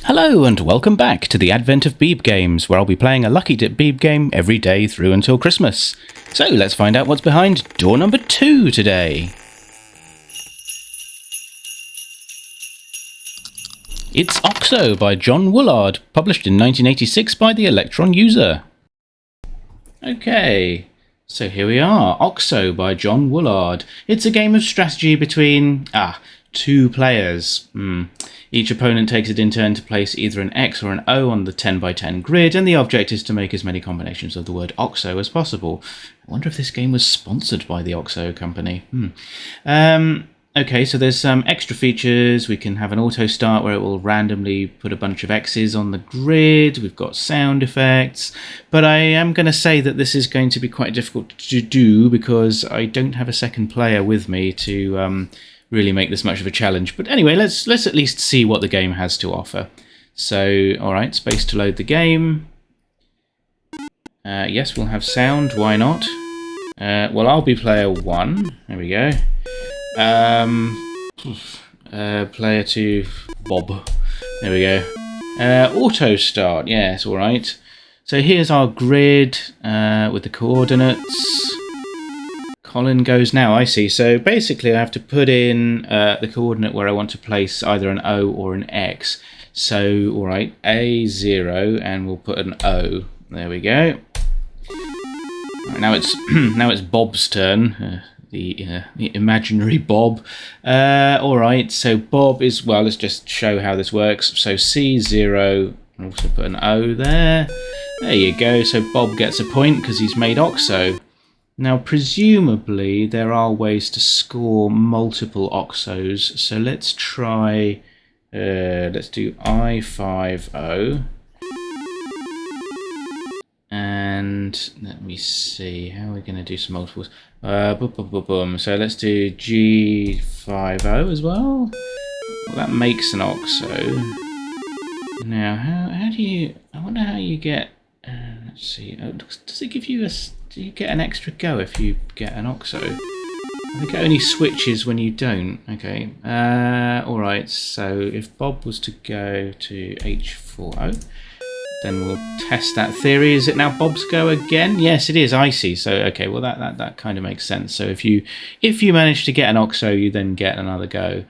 Hello and welcome back to the advent of Beeb games, where I'll be playing a Lucky Dip Beeb game every day through until Christmas. So let's find out what's behind door number 2 today. It's Oxo by John Woolard, published in 1986 by the Electron user. Okay, so here we are, Oxo by John Woolard. It's a game of strategy between, two players. Each opponent takes it in turn to place either an X or an O on the 10 by 10 grid, and the object is to make as many combinations of the word OXO as possible. I wonder if this game was sponsored by the OXO company. Okay, so there's some extra features. We can have an auto start where it will randomly put a bunch of X's on the grid. We've got sound effects, but I am going to say that this is going to be quite difficult to do because I don't have a second player with me to really make this much of a challenge. But anyway, let's at least see what the game has to offer. So, all right, space to load the game. Yes, we'll have sound. Why not? Well, I'll be player 1. There we go. Player 2, Bob. There we go. Auto start. Yes, all right. So here's our grid with the coordinates. Colin goes now, I see. So basically I have to put in the coordinate where I want to place either an O or an X. So, all right, A0, and we'll put an O. There we go. Right, now it's Bob's turn, the imaginary Bob. All right, so Bob is, well, let's just show how this works. So C0, and also put an O there. There you go. So Bob gets a point because he's made OXO. Now, presumably, there are ways to score multiple OXOs, so let's try, let's do I5O, and let me see, how are we going to do some multiples? So let's do G5O as well. Well, that makes an OXO. Now, how do you, I wonder how you get, let's see, does it give you a, do you get an extra go if you get an OXO? I think it only switches when you don't. Okay. Alright, so if Bob was to go to H4O, then we'll test that theory. Is it now Bob's go again? Yes, it is. I see. So, okay, well, that kind of makes sense. So if you manage to get an OXO, you then get another go.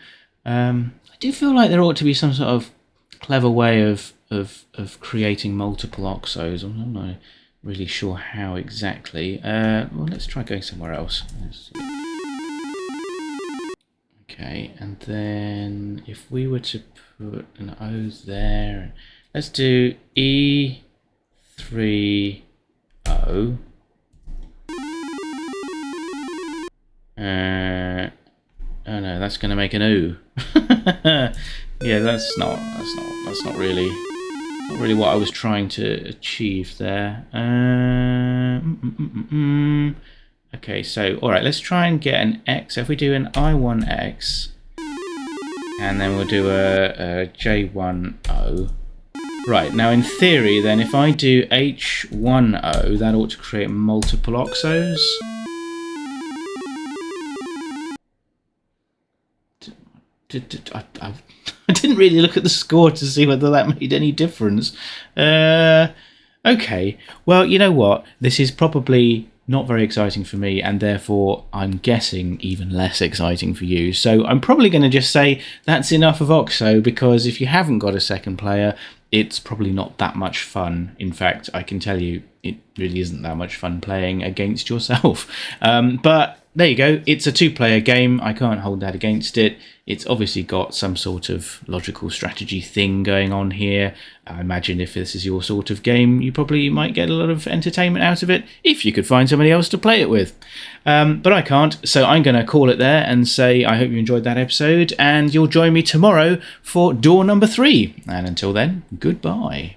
I do feel like there ought to be some sort of clever way of creating multiple OXOs. I'm not really sure how exactly. Well, let's try going somewhere else. Okay, and then if we were to put an O there, let's do E3O. Oh no, that's going to make an O. Yeah, that's not really. Not really what I was trying to achieve there. Okay, so all right, let's try and get an X. So if we do an I1X, and then we'll do a J1O. Right, now in theory, then if I do H1O, that ought to create multiple OXOs. I didn't really look at the score to see whether that made any difference. Okay, well, you know what? This is probably not very exciting for me, and therefore I'm guessing even less exciting for you. So I'm probably going to just say that's enough of OXO, because if you haven't got a second player, it's probably not that much fun. In fact, I can tell you it really isn't that much fun playing against yourself. But there you go. It's a two-player game. I can't hold that against it. It's obviously got some sort of logical strategy thing going on here. I imagine if this is your sort of game, you probably might get a lot of entertainment out of it if you could find somebody else to play it with. But I can't, so I'm going to call it there and say I hope you enjoyed that episode, and you'll join me tomorrow for door number 3. And until then, goodbye.